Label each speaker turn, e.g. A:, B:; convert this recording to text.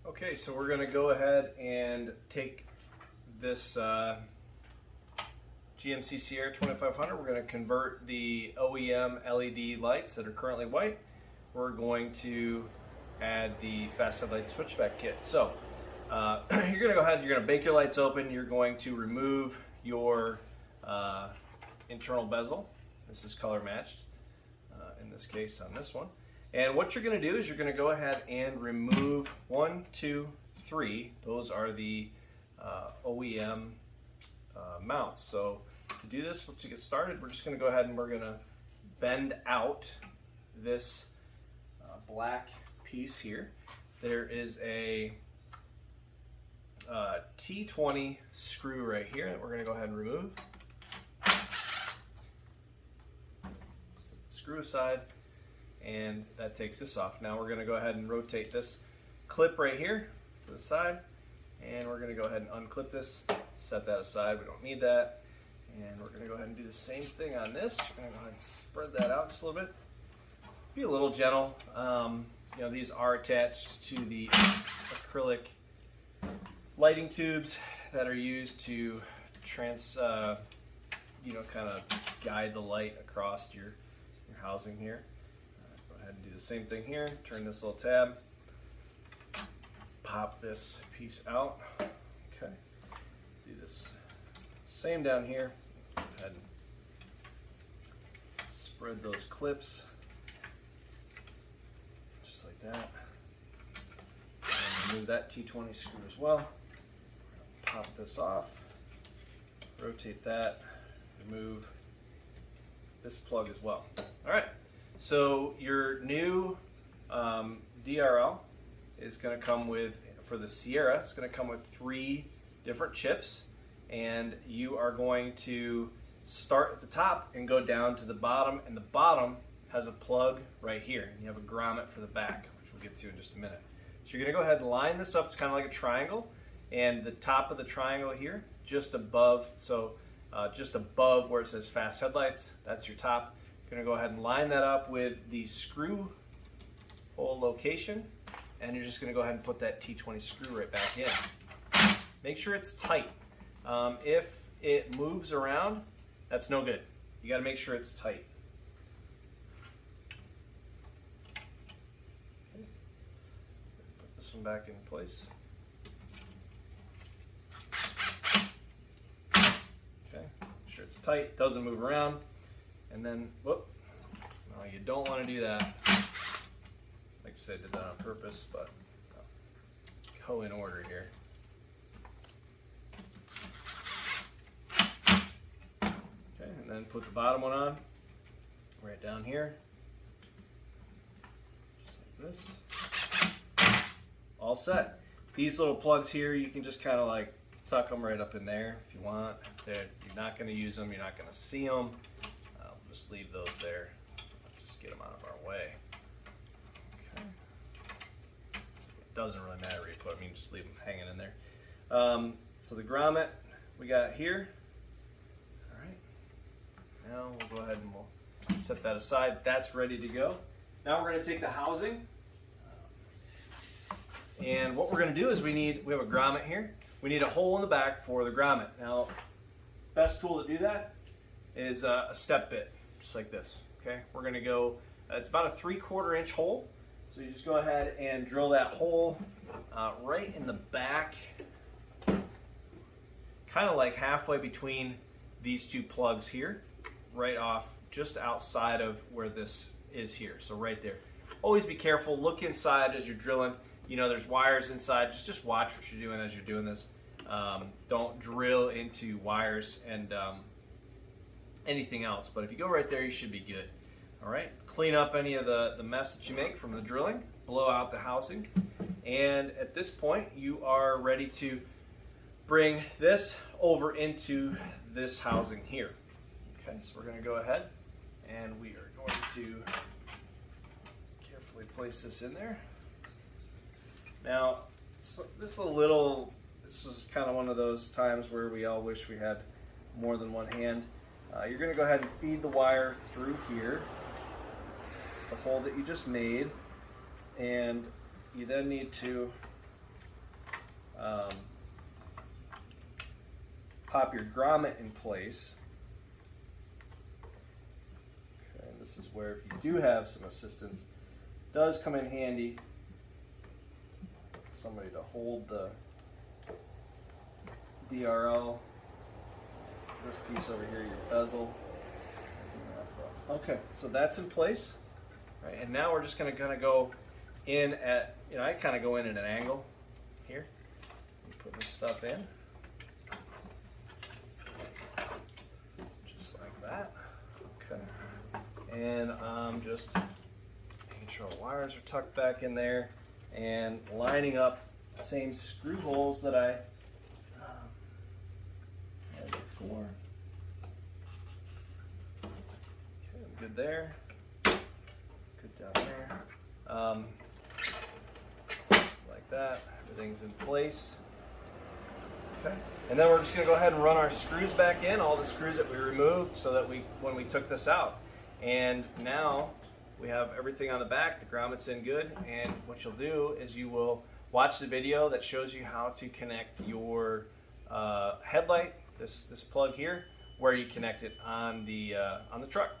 A: Okay, so we're going to go ahead and take this GMC Sierra 2500. We're going to convert the OEM LED lights that are currently white. We're going to add the fast headlight switchback kit. So you're going to go ahead, you're going to bake your lights open. You're going to remove your internal bezel. This is color matched in this case on this one. And what you're going to do is you're going to go ahead and remove 1, 2, 3. Those are the OEM mounts. So to do this, to get started, we're just going to go ahead and we're going to bend out this black piece here. There is a T20 screw right here that we're going to go ahead and remove. Set the screw aside, and that takes this off. Now we're going to go ahead and rotate this clip right here to the side, and we're going to go ahead and unclip this, set that aside. We don't need that. And we're going to go ahead and do the same thing on this. We're going to go ahead and spread that out just a little bit. Be a little gentle. You know, these are attached to the acrylic lighting tubes that are used to kind of guide the light across your housing here. Go ahead and do the same thing here. Turn this little tab. Pop this piece out. Okay. Do this same down here. Go ahead and spread those clips just like that. And remove that T20 screw as well. Pop this off. Rotate that. Remove this plug as well. All right. So your new DRL is going to come with, for the Sierra, it's going to come with 3 different chips. And you are going to start at the top and go down to the bottom, and the bottom has a plug right here. And you have a grommet for the back, which we'll get to in just a minute. So you're going to go ahead and line this up. It's kind of like a triangle, and the top of the triangle here, just above, just above where it says fast headlights, that's your top. You're going to go ahead and line that up with the screw hole location, and you're just going to go ahead and put that T20 screw right back in. Make sure it's tight. If it moves around, that's no good. You got to make sure it's tight. Okay. Put this one back in place. Okay, make sure it's tight, doesn't move around. And then, whoop, no, you don't want to do that. Like I said, I did that on purpose, but go in order here. And then put the bottom one on, right down here, just like this. All set. These little plugs here, you can just kind of like tuck them right up in there if you want. You're not going to use them, you're not going to see them. Just leave those there. Just get them out of our way. Okay. It doesn't really matter where you put them, you can just leave them hanging in there. So the grommet we got here. Now we'll go ahead and we'll set that aside. That's ready to go. Now we're going to take the housing, and what we're going to do is we have a grommet here. We need a hole in the back for the grommet. Now, best tool to do that is a step bit, just like this. Okay, we're going to go. It's about a 3/4 inch hole. So you just go ahead and drill that hole right in the back, kind of like halfway between these 2 plugs here. Right off just outside of where this is here, so right there. Always be careful, look inside as you're drilling. You know, there's wires inside. Just watch what you're doing as you're doing this. Don't drill into wires and anything else, but if you go right there, you should be good. All right, clean up any of the mess that you make from the drilling, blow out the housing, and at this point you are ready to bring this over into this housing here. Okay, so we're going to go ahead and we are going to carefully place this in there. Now, this is kind of one of those times where we all wish we had more than one hand. You're going to go ahead and feed the wire through here, the hole that you just made, and you then need to pop your grommet in place. Okay, this is where if you do have some assistance, it does come in handy. Somebody to hold the DRL. This piece over here, your bezel. Okay, so that's in place, right? And now we're just going to go in at, I kind of go in at an angle here. Put this stuff in, just like that. Okay, and I'm just making sure the wires are tucked back in there and lining up the same screw holes that I had before. Okay, I'm good there. Good down there. Like that. Everything's in place. Okay. And then we're just going to go ahead and run our screws back in, all the screws that we removed so that when we took this out. And now we have everything on the back, the grommet's in good, and what you'll do is you will watch the video that shows you how to connect your headlight, this plug here, where you connect it on the truck.